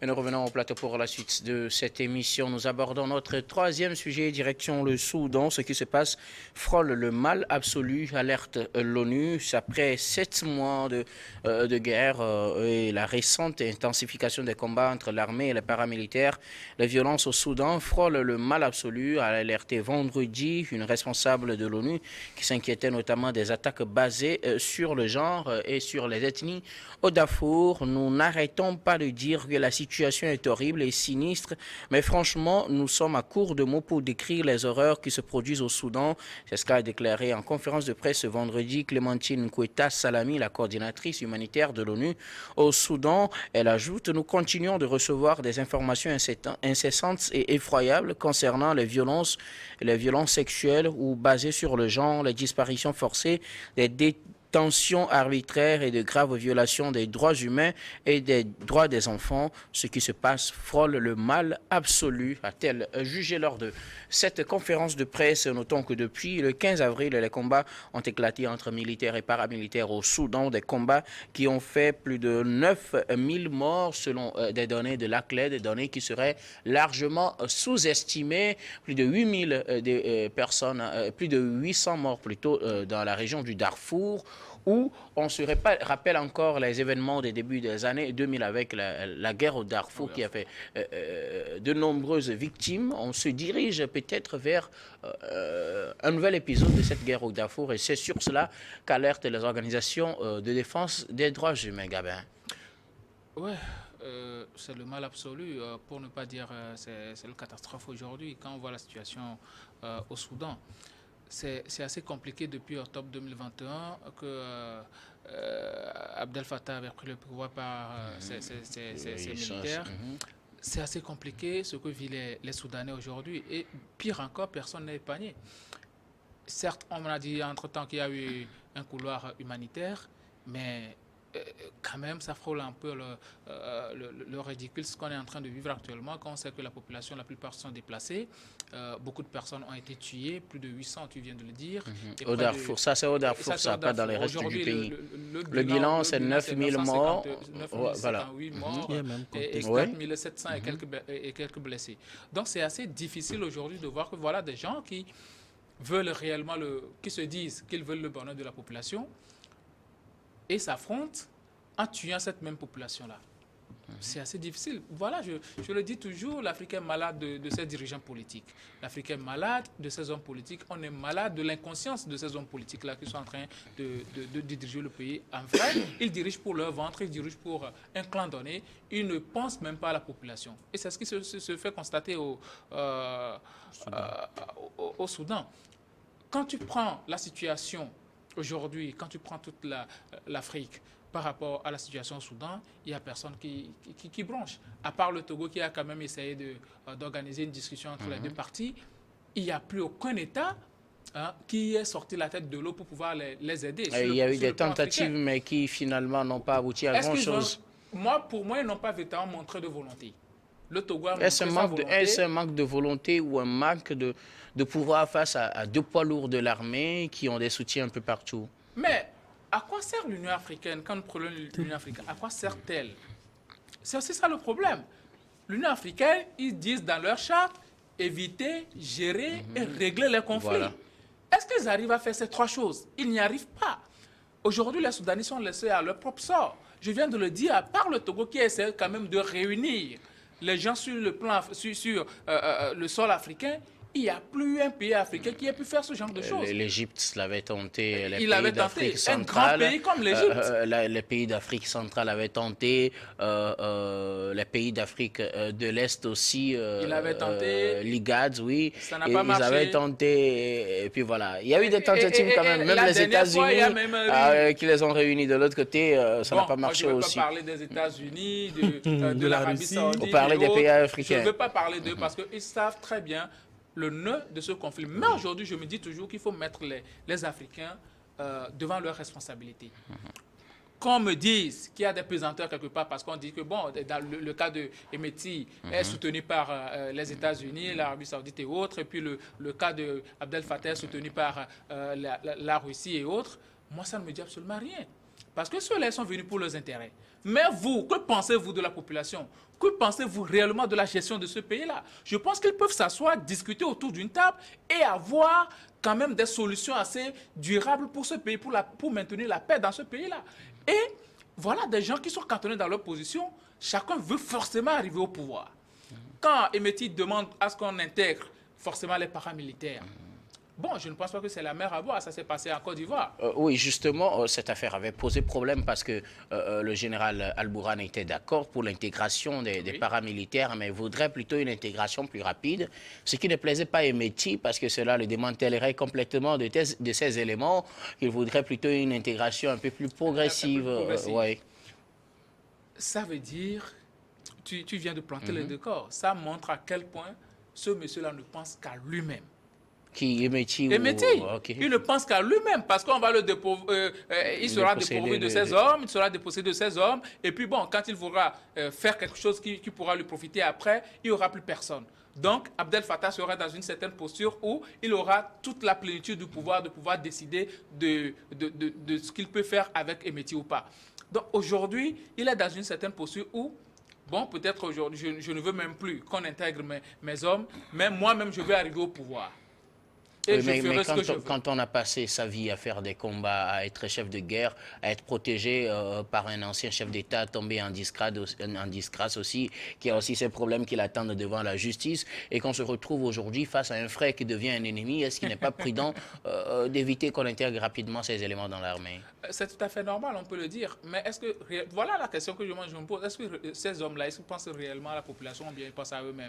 Et nous revenons au plateau pour la suite de cette émission. Nous abordons notre troisième sujet, direction le Soudan. Ce qui se passe frôle le mal absolu, alerte l'ONU. Après 7 mois de guerre et la récente intensification des combats entre l'armée et les paramilitaires, les violences au Soudan frôlent le mal absolu, a alerté vendredi une responsable de l'ONU qui s'inquiétait notamment des attaques basées sur le genre et sur les ethnies. Au Darfour, nous n'arrêtons pas de dire que la situation est horrible et sinistre, mais franchement, nous sommes à court de mots pour décrire les horreurs qui se produisent au Soudan. C'est ce qu'a déclaré en conférence de presse ce vendredi Clémentine Koueta Salami, la coordinatrice humanitaire de l'ONU au Soudan. Elle ajoute: nous continuons de recevoir des informations incessantes et effroyables concernant les violences sexuelles ou basées sur le genre, les disparitions forcées, les détentions arbitraires et de graves violations des droits humains et des droits des enfants. Ce qui se passe frôle le mal absolu, a-t-elle jugé lors de cette conférence de presse. Notons que depuis le 15 avril, les combats ont éclaté entre militaires et paramilitaires au Soudan, des combats qui ont fait plus de 9000 morts selon des données de l'ACLED, des données qui seraient largement sous-estimées. Plus de 8000 personnes, plus de 800 morts plutôt dans la région du Darfour, où on se rappelle encore les événements des débuts des années 2000 avec la guerre au Darfour qui a fait de nombreuses victimes. On se dirige peut-être vers un nouvel épisode de cette guerre au Darfour et c'est sur cela qu'alertent les organisations de défense des droits humains, Gabin. Ouais, c'est le mal absolu, pour ne pas dire c'est la catastrophe aujourd'hui. Quand on voit la situation au Soudan, c'est assez compliqué depuis octobre 2021 que Abdel Fattah avait pris le pouvoir par ses militaires. C'est assez compliqué ce que vivent les Soudanais aujourd'hui. Et pire encore, personne n'est épargné. Certes, on m'a dit entre-temps qu'il y a eu un couloir humanitaire, mais quand même, ça frôle un peu le ridicule, ce qu'on est en train de vivre actuellement, quand on sait que la population, la plupart sont déplacées. Beaucoup de personnes ont été tuées, plus de 800, tu viens de le dire. Au Darfour, ça c'est au Darfour, ça, pas dans les restes du pays. Le bilan, c'est 9000 morts. 958 morts et 4700 et quelques blessés. Donc c'est assez difficile aujourd'hui de voir que voilà des gens qui veulent réellement, qui se disent qu'ils veulent le bonheur de la population, et s'affrontent en tuant cette même population-là. C'est assez difficile. Voilà, je le dis toujours, l'Afrique est malade de ses dirigeants politiques. L'Afrique est malade de ses hommes politiques. On est malade de l'inconscience de ces hommes politiques-là qui sont en train de diriger le pays. En vrai, ils dirigent pour leur ventre, ils dirigent pour un clan donné. Ils ne pensent même pas à la population. Et c'est ce qui se fait constater au Soudan. Quand tu prends la situation aujourd'hui, quand tu prends toute l'Afrique par rapport à la situation au Soudan, il n'y a personne qui bronche. À part le Togo qui a quand même essayé d'organiser une discussion entre les deux parties, il n'y a plus aucun État qui est sorti la tête de l'eau pour pouvoir les aider. Il y a eu des tentatives, mais qui finalement n'ont pas abouti à grand-chose. Pour moi, ils n'ont pas véritablement montré de volonté. Le Togo a Est-ce un manque de volonté ou un manque de pouvoir face à deux poids lourds de l'armée qui ont des soutiens un peu partout? Mais à quoi sert l'Union africaine quand nous prenons l'Union africaine? À quoi sert-elle? C'est aussi ça le problème. L'Union africaine, ils disent dans leur charte éviter, gérer et régler les conflits. Voilà. Est-ce qu'ils arrivent à faire ces trois choses? Ils n'y arrivent pas. Aujourd'hui, les Soudanais sont laissés à leur propre sort. Je viens de le dire, à part le Togo qui essaie quand même de réunir les gens sur le plan, sur le sol africain, il n'y a plus un pays africain qui ait pu faire ce genre de choses. L'Égypte l'avait tenté, les pays d'Afrique centrale. Un grand pays comme l'Égypte. Les pays d'Afrique centrale avaient tenté, les pays d'Afrique de l'Est aussi. Il avait tenté. L'IGAD, oui. Ça n'a pas marché. Ils avaient tenté, et puis voilà. Il y a eu des tentatives quand même. Même les États-Unis qui les ont réunis de l'autre côté, ça n'a pas marché aussi. Je ne veux pas parler des États-Unis, de l'Arabie Saoudite. On parlait des pays africains. Je ne veux pas parler d'eux parce qu'ils savent très bien le nœud de ce conflit. Mais aujourd'hui, je me dis toujours qu'il faut mettre les Africains devant leurs responsabilités. Qu'on me dise qu'il y a des pesanteurs quelque part parce qu'on dit que, bon, dans le cas de Emeti est soutenu par les États-Unis, l'Arabie Saoudite et autres, et puis le cas de Abdel Fattah est soutenu par la Russie et autres, moi, ça ne me dit absolument rien. Parce que ceux-là sont venus pour leurs intérêts. Mais vous, que pensez-vous de la population? Que pensez-vous réellement de la gestion de ce pays-là? Je pense qu'ils peuvent s'asseoir, discuter autour d'une table et avoir quand même des solutions assez durables pour ce pays, pour maintenir la paix dans ce pays-là. Et voilà des gens qui sont cantonnés dans leur position. Chacun veut forcément arriver au pouvoir. Quand Emeti demande à ce qu'on intègre forcément les paramilitaires, bon, je ne pense pas que c'est la mer à boire. Ça s'est passé en Côte d'Ivoire. Oui, justement, cette affaire avait posé problème parce que le général Al-Bourhan était d'accord pour l'intégration des paramilitaires, mais voudrait plutôt une intégration plus rapide, ce qui ne plaisait pas à Emeti parce que cela le démantèlerait complètement de ces éléments. Il voudrait plutôt une intégration un peu plus progressive. Ouais. Ça veut dire, tu viens de planter le décor. Ça montre à quel point ce monsieur-là ne pense qu'à lui-même. Qui Emeti okay. Il ne pense qu'à lui-même parce qu'on va le il sera dépourvu de ses hommes, il sera dépossédé de ses hommes. Et puis bon, quand il voudra faire quelque chose qui pourra lui profiter après, il n'y aura plus personne. Donc, Abdel Fattah sera dans une certaine posture où il aura toute la plénitude du pouvoir de pouvoir décider de ce qu'il peut faire avec Emeti ou pas. Donc aujourd'hui, il est dans une certaine posture où, bon, peut-être aujourd'hui, je ne veux même plus qu'on intègre mes hommes, mais moi-même, je vais arriver au pouvoir. Et oui, mais quand on a passé sa vie à faire des combats, à être chef de guerre, à être protégé par un ancien chef d'État tombé en disgrâce aussi, qui a aussi ses problèmes qui l'attendent devant la justice, et qu'on se retrouve aujourd'hui face à un frère qui devient un ennemi, est-ce qu'il n'est pas prudent d'éviter qu'on intègre rapidement ces éléments dans l'armée? C'est tout à fait normal, on peut le dire. Mais est-ce que, voilà la question que je me pose, est-ce que ces hommes-là, est-ce qu'ils pensent réellement à la population ou bien ils pensent à eux-mêmes?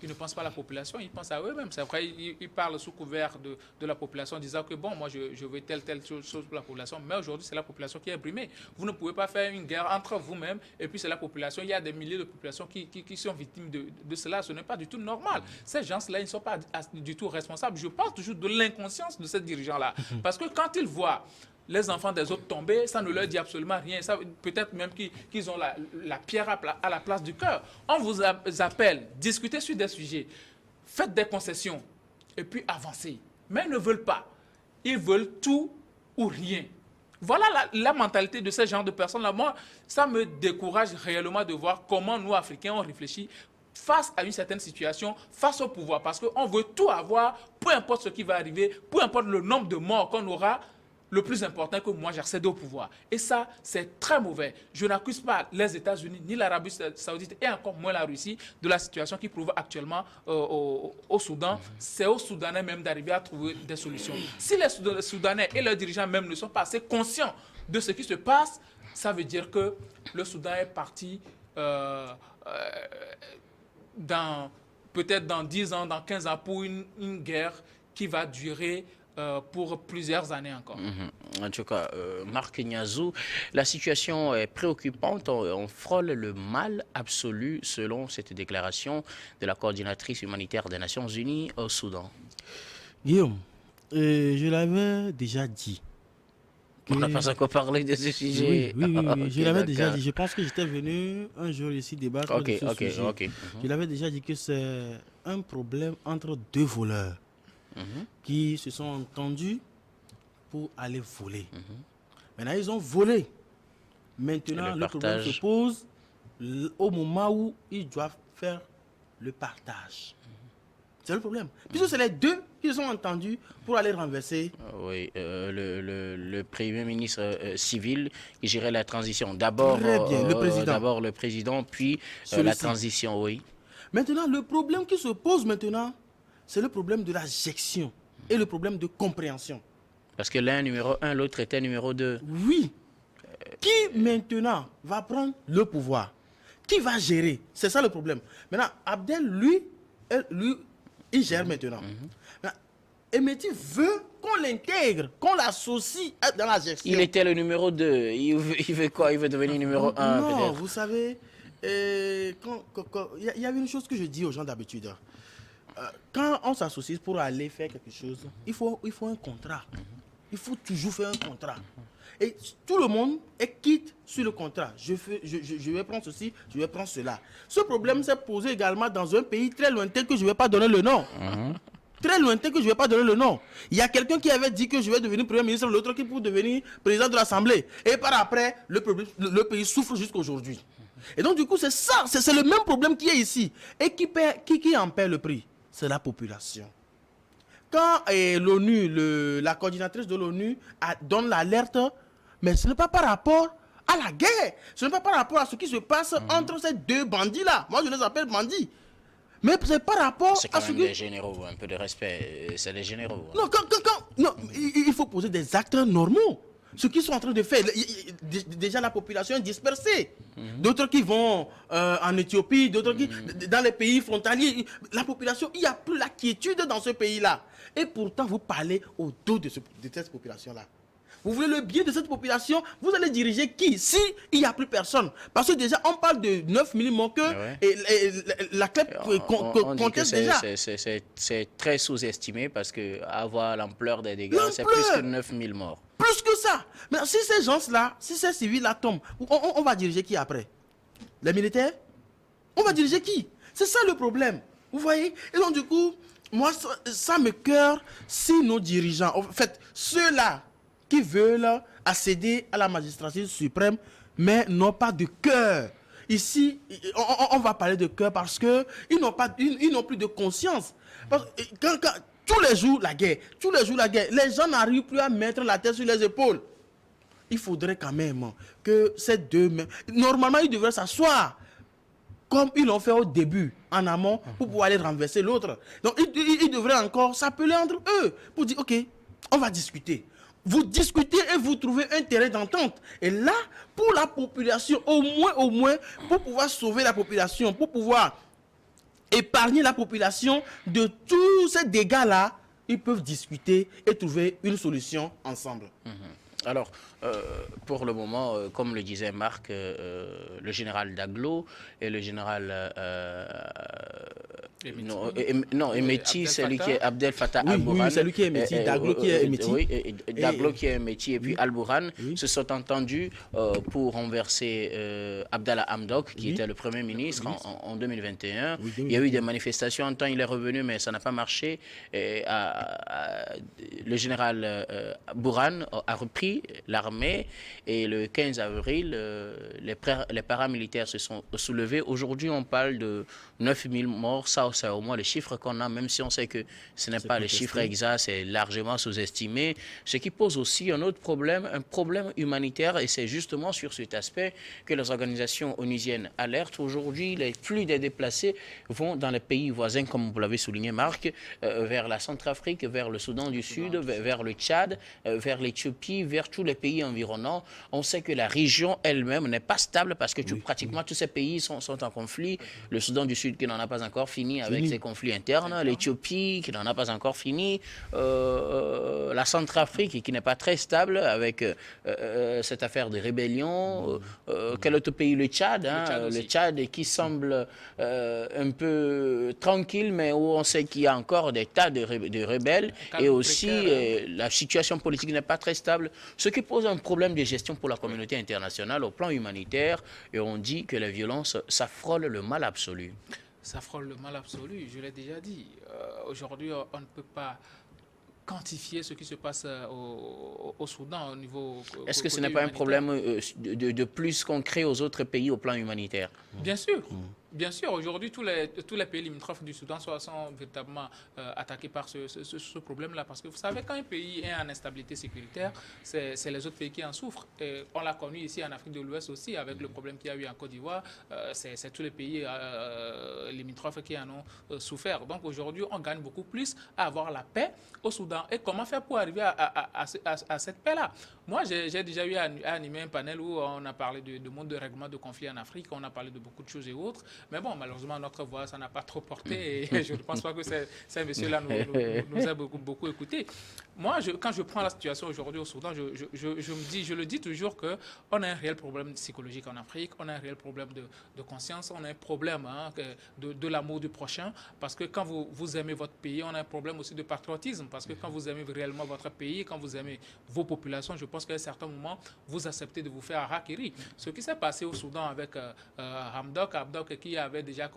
Ils ne pensent pas à la population, ils pensent à eux-mêmes. C'est vrai, ils parlent sous couvert de la population, disant que bon, moi je veux telle chose pour la population, mais aujourd'hui c'est la population qui est brimée. Vous ne pouvez pas faire une guerre entre vous-même et puis c'est la population. Il y a des milliers de populations qui sont victimes de cela. Ce n'est pas du tout normal. Ces gens-là, ils ne sont pas du tout responsables. Je parle toujours de l'inconscience de ces dirigeants-là. Parce que quand ils voient les enfants des autres tomber, ça ne leur dit absolument rien. Peut-être même qu'ils ont la pierre à la place du cœur. On vous appelle, discutez sur des sujets, faites des concessions et puis avancez. Mais ils ne veulent pas. Ils veulent tout ou rien. Voilà la mentalité de ce genre de personnes-là. Moi, ça me décourage réellement de voir comment nous, Africains, on réfléchit face à une certaine situation, face au pouvoir. Parce qu'on veut tout avoir, peu importe ce qui va arriver, peu importe le nombre de morts qu'on aura. Le plus important est que moi j'accède au pouvoir. Et ça, c'est très mauvais. Je n'accuse pas les États-Unis, ni l'Arabie Saoudite, et encore moins la Russie, de la situation qui prouve actuellement au Soudan. C'est aux Soudanais même d'arriver à trouver des solutions. Si les Soudanais et leurs dirigeants même ne sont pas assez conscients de ce qui se passe, ça veut dire que le Soudan est parti peut-être dans 10 ans, dans 15 ans, pour une guerre qui va durer pour plusieurs années encore. En tout cas, Marc Niazou, la situation est préoccupante. On frôle le mal absolu selon cette déclaration de la coordinatrice humanitaire des Nations Unies au Soudan. Guillaume, je l'avais déjà dit. On n'a pas encore parlé de ce sujet. Oui, okay, je l'avais déjà dit. Je pense que j'étais venu un jour ici débattre de ce sujet. Je l'avais déjà dit que c'est un problème entre deux voleurs. Qui se sont entendus pour aller voler. Maintenant, ils ont volé. Maintenant, le problème se pose au moment où ils doivent faire le partage. C'est le problème. Puisque c'est les deux qui se sont entendus pour aller renverser. Oui, le Premier ministre civil qui gérait la transition. D'abord le président, puis la transition, oui. Maintenant, le problème qui se pose maintenant, c'est le problème de la gestion et le problème de compréhension. Parce que l'un numéro 1, l'autre était numéro 2. Oui. Qui maintenant va prendre le pouvoir? Qui va gérer? C'est ça le problème. Maintenant, Abdel, lui il gère maintenant. Emeti veut qu'on l'intègre, qu'on l'associe dans la gestion. Il était le numéro 2. Il veut quoi? Il veut devenir numéro 1 non, peut-être. Vous savez, il y a une chose que je dis aux gens d'habitude. Quand on s'associe pour aller faire quelque chose, il faut un contrat. Il faut toujours faire un contrat. Et tout le monde est quitte sur le contrat. Je vais prendre ceci, je vais prendre cela. Ce problème s'est posé également dans un pays très lointain que je ne vais pas donner le nom. très lointain que je ne vais pas donner le nom. Il y a quelqu'un qui avait dit que je vais devenir Premier ministre, l'autre qui pour devenir président de l'Assemblée. Et par après, le pays souffre jusqu'à aujourd'hui. Et donc du coup, c'est ça, c'est le même problème qui est ici. Et qui en paie le prix? C'est la population. Quand l'ONU, la coordinatrice de l'ONU donne l'alerte, mais ce n'est pas par rapport à la guerre. Ce n'est pas par rapport à ce qui se passe entre ces deux bandits-là. Moi, je les appelle bandits. Mais c'est par rapport à ce que... C'est des généraux, un peu de respect. C'est des généraux. Non, non, il faut poser des actes normaux. Ce qu'ils sont en train de faire, déjà la population est dispersée. D'autres qui vont en Éthiopie, d'autres qui dans les pays frontaliers. La population, il n'y a plus la quiétude dans ce pays-là. Et pourtant, vous parlez au dos de cette population-là. Vous voulez le bien de cette population, vous allez diriger qui? Si il n'y a plus personne. Parce que déjà, on parle de 9 000 morts et la CLEP conteste déjà. C'est très sous-estimé parce qu'avoir l'ampleur des dégâts, c'est plus que 9 000 morts. Plus que ça. Mais si ces gens-là, si ces civils-là tombent, on va diriger qui après? Les militaires? On va diriger qui? C'est ça le problème. Vous voyez? Et donc du coup, moi, ça me cœur si nos dirigeants, en fait, ceux-là qui veulent accéder à la magistrature suprême, mais n'ont pas de cœur. Ici, on va parler de cœur parce qu'ils n'ont plus de conscience. Parce que tous les jours, la guerre, les gens n'arrivent plus à mettre la tête sur les épaules. Il faudrait quand même que ces deux... Normalement, ils devraient s'asseoir, comme ils l'ont fait au début, en amont, pour pouvoir aller renverser l'autre. Donc, ils devraient encore s'appeler entre eux, pour dire, ok, on va discuter. Vous discutez et vous trouvez un terrain d'entente. Et là, pour la population, au moins, pour pouvoir sauver la population, pour pouvoir épargner la population de tous ces dégâts-là, ils peuvent discuter et trouver une solution ensemble. Alors, pour le moment, comme le disait Marc, le général Daglo et le général Emeti, celui qui est Abdel Fattah al-Burhan. Oui, celui qui est Emeti, Daglo qui est Emeti. Oui, Daglo qui est Emeti et puis al-Burhan se sont entendus pour renverser Abdallah Hamdok, qui était le Premier ministre en 2021. Il y a eu des manifestations, en temps il est revenu, mais ça n'a pas marché. Et, le général Burhan a repris l'armée et le 15 avril, les paramilitaires se sont soulevés. Aujourd'hui, on parle de 9 000 morts. Ça, c'est au moins les chiffres qu'on a, même si on sait que ce n'est pas les chiffres exacts, c'est largement sous-estimé. Ce qui pose aussi un autre problème, un problème humanitaire, et c'est justement sur cet aspect que les organisations onusiennes alertent. Aujourd'hui, les flux des déplacés vont dans les pays voisins, comme vous l'avez souligné, Marc, vers la Centrafrique, vers le Soudan du Sud, vers le Tchad, vers l'Éthiopie, vers tous les pays environnants. On sait que la région elle-même n'est pas stable parce que pratiquement tous ces pays sont en conflit. Le Soudan du Sud qui n'en a pas encore fini avec ses conflits internes, l'Éthiopie qui n'en a pas encore fini, la Centrafrique qui n'est pas très stable avec cette affaire de rébellion. Quel autre pays? Le Tchad, le Tchad qui semble un peu tranquille, mais où on sait qu'il y a encore des tas de rebelles et aussi la situation politique n'est pas très stable, ce qui pose un problème de gestion pour la communauté internationale au plan humanitaire, et on dit que la violence, ça frôle le mal absolu. Ça frôle le mal absolu, je l'ai déjà dit. Aujourd'hui, on ne peut pas quantifier ce qui se passe au Soudan au niveau... Est-ce que ce n'est pas un problème de plus concret aux autres pays au plan humanitaire? Bien sûr. Bien sûr, aujourd'hui, tous les pays limitrophes du Soudan sont véritablement attaqués par ce problème-là. Parce que vous savez, quand un pays est en instabilité sécuritaire, c'est les autres pays qui en souffrent. Et on l'a connu ici en Afrique de l'Ouest aussi, avec le problème qu'il y a eu en Côte d'Ivoire. C'est tous les pays limitrophes qui en ont souffert. Donc aujourd'hui, on gagne beaucoup plus à avoir la paix au Soudan. Et comment faire pour arriver à cette paix-là? Moi, j'ai déjà eu à animer un panel où on a parlé de mode de règlement de conflits en Afrique, on a parlé de beaucoup de choses et autres. Mais bon, malheureusement, notre voix, ça n'a pas trop porté et je ne pense pas que ces messieurs-là nous a beaucoup écoutés. Moi, quand je prends la situation aujourd'hui au Soudan, je le dis toujours qu'on a un réel problème psychologique en Afrique, on a un réel problème de conscience, on a un problème de l'amour du prochain, parce que quand vous aimez votre pays, on a un problème aussi de patriotisme, parce que quand vous aimez réellement votre pays, quand vous aimez vos populations, je pense qu'à un certain moment, vous acceptez de vous faire harakiri. Ce qui s'est passé au Soudan avec Hamdok qui avait déjà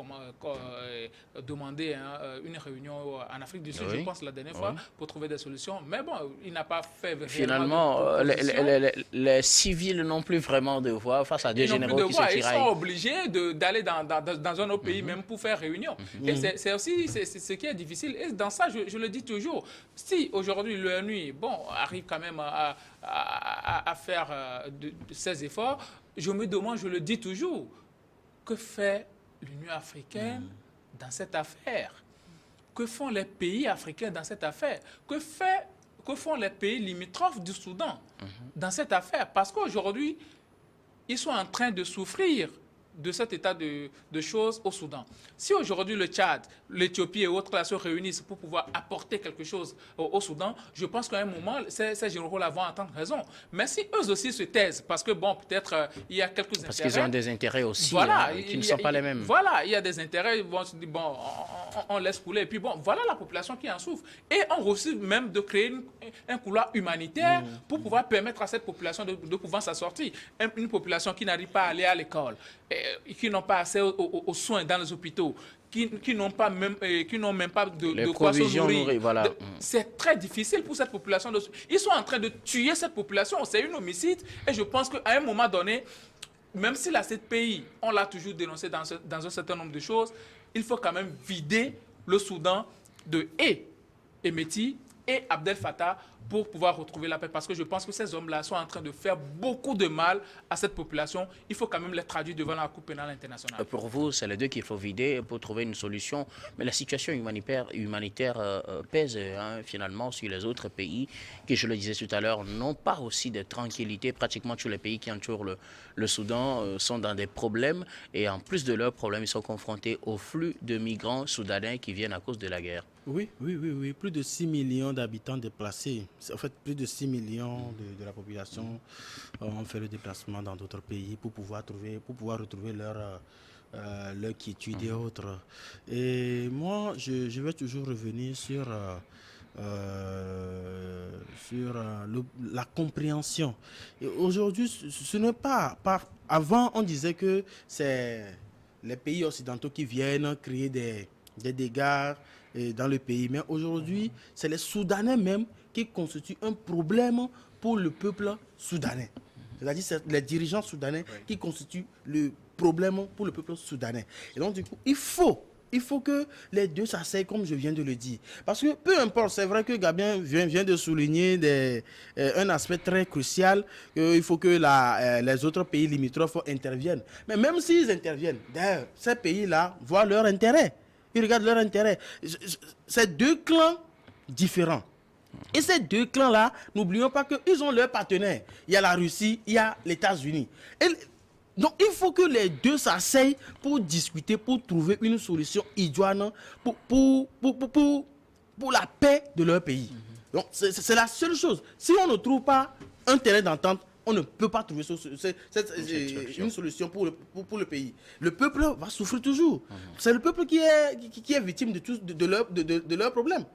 demandé une réunion en Afrique du Sud, je pense, la dernière fois, pour trouver des solutions. Mais bon, il n'a pas fait... Finalement, les civils n'ont plus vraiment de voix face à deux généraux qui se tiraillent. Ils sont obligés d'aller dans un autre pays, même pour faire réunion. Et c'est aussi ce qui est difficile. Et dans ça, je le dis toujours, si aujourd'hui l'ONU arrive quand même à faire ces efforts, je me demande, je le dis toujours, que fait l'Union africaine dans cette affaire? Que font les pays africains dans cette affaire? Que font les pays limitrophes du Soudan dans cette affaire? Parce qu'aujourd'hui, ils sont en train de souffrir de cet état de choses au Soudan. Si aujourd'hui le Tchad, l'Éthiopie et autres se réunissent pour pouvoir apporter quelque chose au Soudan, je pense qu'à un moment, ces généraux-là vont entendre raison. Mais si eux aussi se taisent, parce que peut-être il y a quelques intérêts... Parce qu'ils ont des intérêts aussi qui ne sont pas les mêmes. Voilà, il y a des intérêts, ils vont se dire, on laisse couler. Et puis voilà la population qui en souffre. Et on refuse même de créer un couloir humanitaire pour pouvoir permettre à cette population de pouvoir s'en sortir. Une population qui n'arrive pas à aller à l'école, qui n'ont pas accès aux soins dans les hôpitaux, qui n'ont même pas de quoi se nourrir. Voilà. C'est très difficile pour cette population. Ils sont en train de tuer cette population. C'est un homicide. Et je pense qu'à un moment donné, même si la CPI, on l'a toujours dénoncé dans un certain nombre de choses, il faut quand même vider le Soudan de Hemeti et Abdel Fattah pour pouvoir retrouver la paix. Parce que je pense que ces hommes-là sont en train de faire beaucoup de mal à cette population. Il faut quand même les traduire devant la Cour pénale internationale. Pour vous, c'est les deux qu'il faut vider pour trouver une solution. Mais la situation humanitaire pèse finalement sur les autres pays qui, je le disais tout à l'heure, n'ont pas aussi de tranquillité. Pratiquement tous les pays qui entourent le Soudan sont dans des problèmes. Et en plus de leurs problèmes, ils sont confrontés au flux de migrants soudanais qui viennent à cause de la guerre. Oui. Plus de 6 millions d'habitants déplacés. En fait, plus de 6 millions de la population ont fait le déplacement dans d'autres pays pour pouvoir retrouver leur quiétude et autres. Et moi, je vais toujours revenir sur la compréhension. Et aujourd'hui, ce n'est pas... Avant, on disait que c'est les pays occidentaux qui viennent créer des dégâts dans le pays. Mais aujourd'hui, c'est les Soudanais même qui constituent un problème pour le peuple soudanais. C'est-à-dire c'est les dirigeants soudanais qui constituent le problème pour le peuple soudanais. Et donc, du coup, il faut que les deux s'asseyent, comme je viens de le dire. Parce que peu importe, c'est vrai que Gabien vient de souligner un aspect très crucial, il faut que les autres pays limitrophes interviennent. Mais même s'ils interviennent, d'ailleurs, ces pays-là voient leur intérêt. Ils regardent leur intérêt. C'est deux clans différents. Et ces deux clans-là, n'oublions pas qu'ils ont leurs partenaires. Il y a la Russie, il y a les États-Unis. Donc, il faut que les deux s'asseyent pour discuter, pour trouver une solution idoine pour la paix de leur pays. Donc, c'est la seule chose. Si on ne trouve pas un terrain d'entente, on ne peut pas trouver une solution pour le pays. Le peuple va souffrir toujours. C'est le peuple qui est victime de leurs problèmes.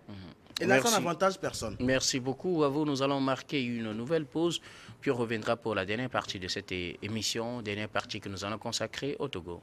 Et là, ça n'avantage personne. Merci beaucoup à vous. Nous allons marquer une nouvelle pause, puis on reviendra pour la dernière partie de cette émission, dernière partie que nous allons consacrer au Togo.